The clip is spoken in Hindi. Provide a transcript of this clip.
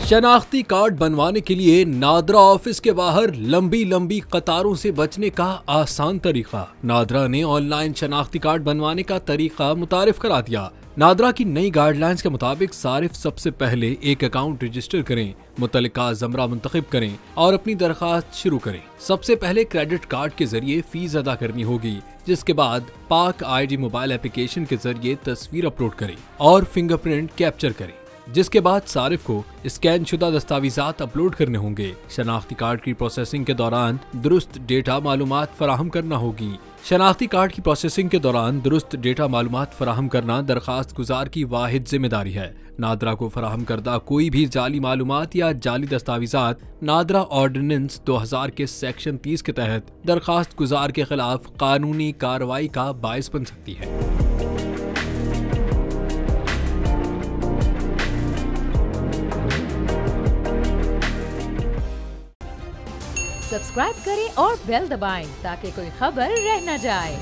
शनाख्ती कार्ड बनवाने के लिए नादरा ऑफिस के बाहर लंबी लंबी कतारों से बचने का आसान तरीका। नादरा ने ऑनलाइन शनाख्ती कार्ड बनवाने का तरीका मुतारिफ करा दिया। नादरा की नई गाइडलाइंस के मुताबिक सारिफ सबसे पहले एक अकाउंट रजिस्टर करें, मुतल्लिका ज़मरा मुंतखब करें और अपनी दरखास्त शुरू करें। सबसे पहले क्रेडिट कार्ड के जरिए फीस अदा करनी होगी, जिसके बाद पाक ID मोबाइल एप्लीकेशन के जरिए तस्वीर अपलोड करें और फिंगरप्रिंट कैप्चर करें, जिसके बाद सारिफ को स्कैन शुदा दस्तावेजात अपलोड करने होंगे। शनाख्ती कार्ड की प्रोसेसिंग के दौरान दुरुस्त डेटा मालूमात फराहम करना होगी। शनाख्ती कार्ड की प्रोसेसिंग के दौरान दुरुस्त डेटा मालूमात फराहम करना दरखास्त गुजार की वाहिद जिम्मेदारी है। नादरा को फराहम करदा कोई भी जाली मालूमात या जाली दस्तावेजात नादरा ऑर्डिनेंस 2000 के सेक्शन 30 के तहत दरखास्त गुजार के खिलाफ कानूनी कार्रवाई का बायस बन सकती है। सब्सक्राइब करें और बेल दबाएं ताकि कोई खबर रह न जाए।